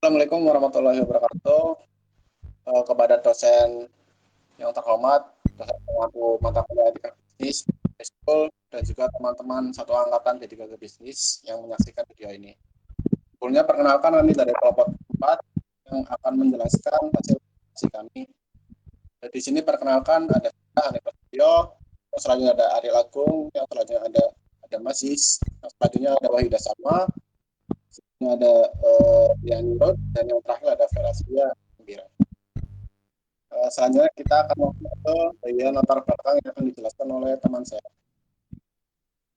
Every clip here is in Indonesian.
Assalamualaikum warahmatullahi wabarakatuh. Kepada dosen yang terhormat, dosen pengampu mata kuliah etika bisnis, Eskul, dan juga teman-teman satu angkatan D3 Bisnis yang menyaksikan video ini. Sebelumnya perkenalkan kami dari kelompok 4 yang akan menjelaskan hasil presentasi kami. Di sini perkenalkan ada Hanif Prasetyo, yang selanjutnya ada Ariel Agung, yang selanjutnya ada Masis, yang selanjutnya ada Wahidah Sama, yang ada Dian Nurut, dan yang terakhir ada Vera Sia Gembira. Selanjutnya kita akan masuk ke bagian latar belakang yang akan dijelaskan oleh teman saya.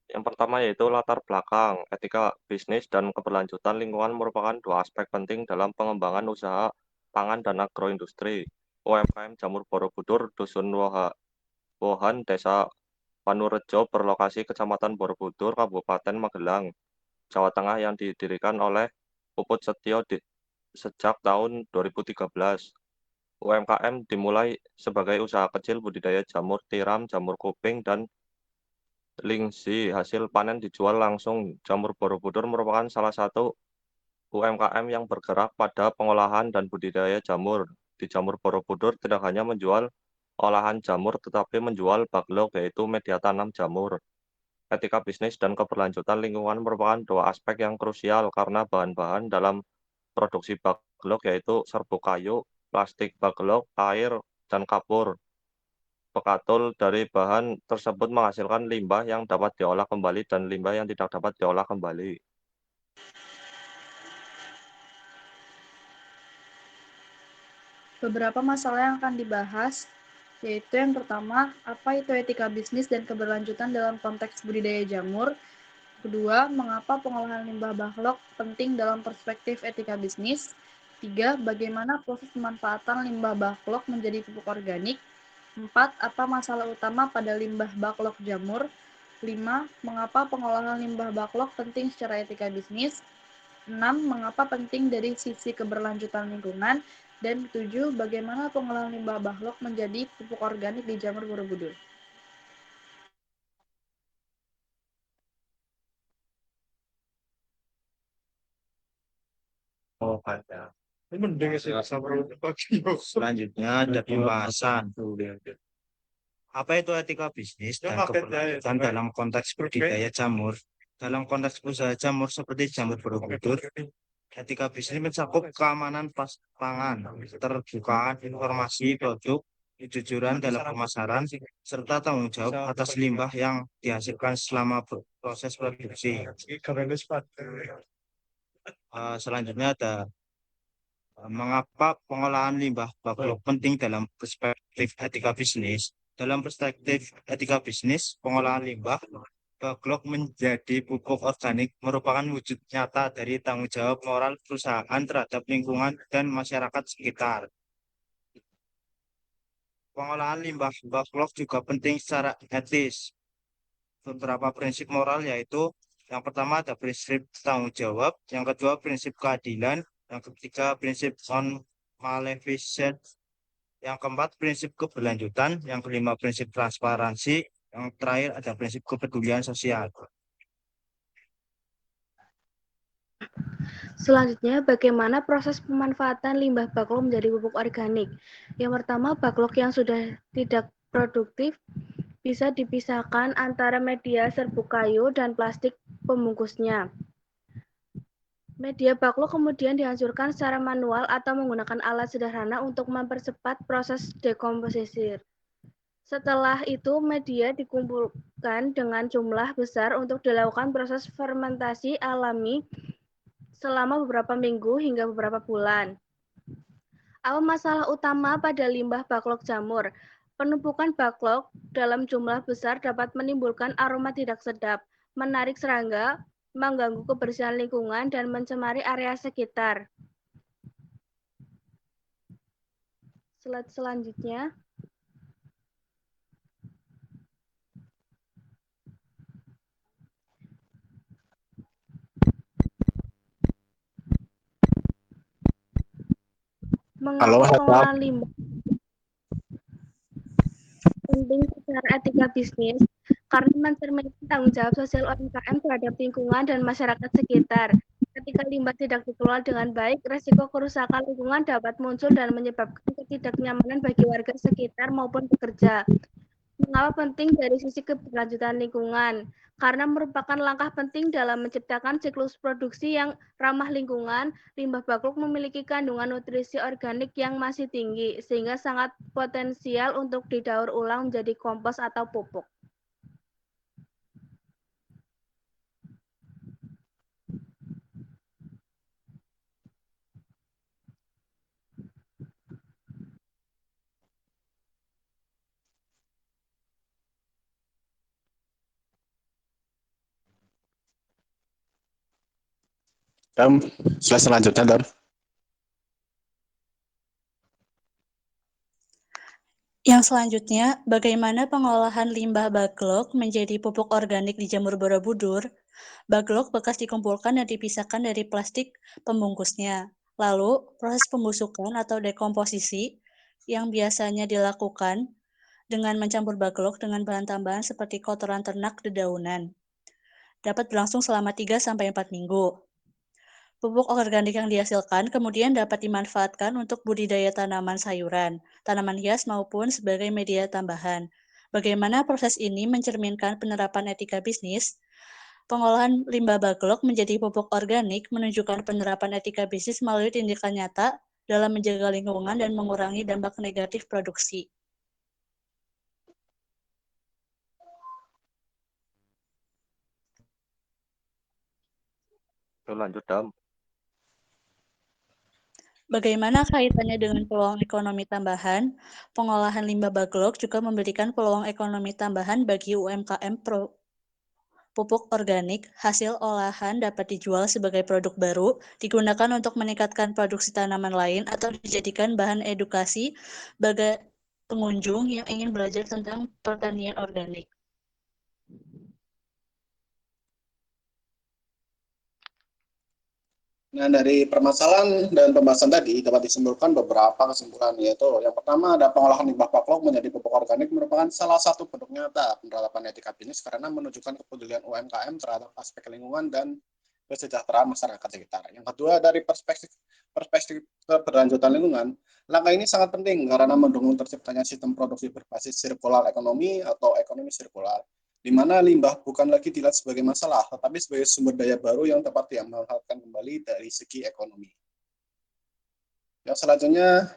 Yang pertama yaitu latar belakang. Etika bisnis dan keberlanjutan lingkungan merupakan dua aspek penting dalam pengembangan usaha pangan dan agroindustri. UMKM Jamur Borobudur, Dusun Wohan, Desa Panurejo berlokasi Kecamatan Borobudur, Kabupaten Magelang, Jawa Tengah yang didirikan oleh Puput Setio sejak tahun 2013. UMKM dimulai sebagai usaha kecil budidaya jamur tiram, jamur kuping, dan lingsi. Hasil panen dijual langsung. Jamur Borobudur merupakan salah satu UMKM yang bergerak pada pengolahan dan budidaya jamur. Di Jamur Borobudur tidak hanya menjual olahan jamur, tetapi menjual backlog, yaitu media tanam jamur. Etika bisnis dan keberlanjutan lingkungan merupakan dua aspek yang krusial karena bahan-bahan dalam produksi backlog yaitu serbuk kayu, plastik backlog, air, dan kapur. Pekatul dari bahan tersebut menghasilkan limbah yang dapat diolah kembali dan limbah yang tidak dapat diolah kembali. Beberapa masalah yang akan dibahas, yaitu yang pertama, apa itu etika bisnis dan keberlanjutan dalam konteks budidaya jamur. Kedua, mengapa pengolahan limbah backlog penting dalam perspektif etika bisnis. 3, bagaimana proses pemanfaatan limbah backlog menjadi pupuk organik. 4, apa masalah utama pada limbah backlog jamur. 5, mengapa pengolahan limbah backlog penting secara etika bisnis. 6, mengapa penting dari sisi keberlanjutan lingkungan. Dan 7, bagaimana pengolahan limbah backlog menjadi pupuk organik di Jamur Borobudur. Selanjutnya ada pembahasan. Apa itu etika bisnis dan keberlanjutan dalam konteks budidaya jamur? Dalam konteks usaha jamur seperti Jamur Borobudur, etika bisnis mencakup keamanan pangan, keterbukaan informasi produk, kejujuran dalam pemasaran, serta tanggung jawab atas limbah yang dihasilkan selama proses produksi. Selanjutnya ada mengapa pengolahan limbah backlog penting dalam perspektif etika bisnis. Dalam perspektif etika bisnis, pengolahan limbah backlog menjadi pupuk organik merupakan wujud nyata dari tanggung jawab moral perusahaan terhadap lingkungan dan masyarakat sekitar. Pengolahan limbah backlog juga penting secara etis. Beberapa prinsip moral yaitu yang pertama ada prinsip tanggung jawab, yang kedua prinsip keadilan, yang ketiga prinsip non-maleficence, yang keempat prinsip keberlanjutan, yang kelima prinsip transparansi, yang terakhir ada prinsip kepedulian sosial. Selanjutnya, bagaimana proses pemanfaatan limbah backlog menjadi pupuk organik? Yang pertama, backlog yang sudah tidak produktif bisa dipisahkan antara media serbuk kayu dan plastik pembungkusnya. Media backlog kemudian dihancurkan secara manual atau menggunakan alat sederhana untuk mempercepat proses dekomposisi. Setelah itu, media dikumpulkan dengan jumlah besar untuk dilakukan proses fermentasi alami selama beberapa minggu hingga beberapa bulan. Apa masalah utama pada limbah backlog jamur? Penumpukan backlog dalam jumlah besar dapat menimbulkan aroma tidak sedap, menarik serangga, mengganggu kebersihan lingkungan, dan mencemari area sekitar. Slide selanjutnya. Mengapa pengolahan limbah penting secara etika bisnis? Karena mencerminkan tanggung jawab sosial UMKM terhadap lingkungan dan masyarakat sekitar. Ketika jika limbah tidak dikelola dengan baik, resiko kerusakan lingkungan dapat muncul dan menyebabkan ketidaknyamanan bagi warga sekitar maupun pekerja. Mengapa penting dari sisi keberlanjutan lingkungan? Karena merupakan langkah penting dalam menciptakan siklus produksi yang ramah lingkungan, limbah bakluk memiliki kandungan nutrisi organik yang masih tinggi, sehingga sangat potensial untuk didaur ulang menjadi kompos atau pupuk. Dan slide selanjutnya, Dan. Yang selanjutnya, bagaimana pengolahan limbah baklok menjadi pupuk organik di Jamur Borobudur? Baklok bekas dikumpulkan dan dipisahkan dari plastik pembungkusnya. Lalu, proses pembusukan atau dekomposisi yang biasanya dilakukan dengan mencampur baklok dengan bahan tambahan seperti kotoran ternak dedaunan dapat berlangsung selama 3-4 minggu. Pupuk organik yang dihasilkan kemudian dapat dimanfaatkan untuk budidaya tanaman sayuran, tanaman hias maupun sebagai media tambahan. Bagaimana proses ini mencerminkan penerapan etika bisnis? Pengolahan limbah baklok menjadi pupuk organik menunjukkan penerapan etika bisnis melalui tindakan nyata dalam menjaga lingkungan dan mengurangi dampak negatif produksi. Lanjut, Dam. Bagaimana kaitannya dengan peluang ekonomi tambahan? Pengolahan limbah baklok juga memberikan peluang ekonomi tambahan bagi UMKM pupuk organik. Hasil olahan dapat dijual sebagai produk baru, digunakan untuk meningkatkan produksi tanaman lain, atau dijadikan bahan edukasi bagi pengunjung yang ingin belajar tentang pertanian organik. Nah, dari permasalahan dan pembahasan tadi dapat disimpulkan beberapa kesimpulan, yaitu yang pertama ada pengolahan limbah baklok menjadi pupuk organik merupakan salah satu bentuk nyata penerapan etika bisnis karena menunjukkan kepedulian UMKM terhadap aspek lingkungan dan kesejahteraan masyarakat sekitar. Yang kedua, dari perspektif keberlanjutan lingkungan, langkah ini sangat penting karena mendukung terciptanya sistem produksi berbasis sirkular ekonomi atau ekonomi sirkular, di mana limbah bukan lagi dilihat sebagai masalah, tetapi sebagai sumber daya baru yang dapat dimanfaatkan kembali dari segi ekonomi. Yang selanjutnya,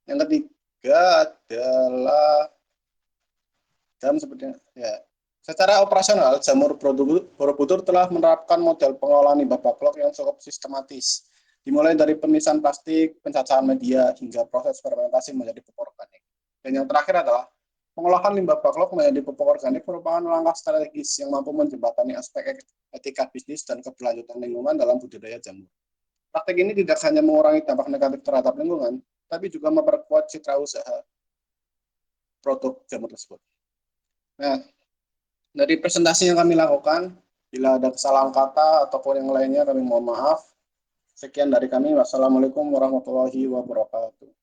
yang ketiga adalah dan sepertinya ya. Secara operasional, Jamur Borobudur telah menerapkan model pengolahan limbah baklok yang cukup sistematis, dimulai dari pemisahan plastik, pencacahan media, hingga proses fermentasi menjadi pupuk organik. Dan yang terakhir adalah pengolahan limbah baklok menjadi pupuk organik merupakan langkah strategis yang mampu menjembatani aspek etika bisnis dan keberlanjutan lingkungan dalam budidaya jamur. Praktik ini tidak hanya mengurangi dampak negatif terhadap lingkungan, tapi juga memperkuat citra usaha produk jamur tersebut. Nah, dari presentasi yang kami lakukan, bila ada kesalahan kata ataupun yang lainnya kami mohon maaf. Sekian dari kami. Wassalamualaikum warahmatullahi wabarakatuh.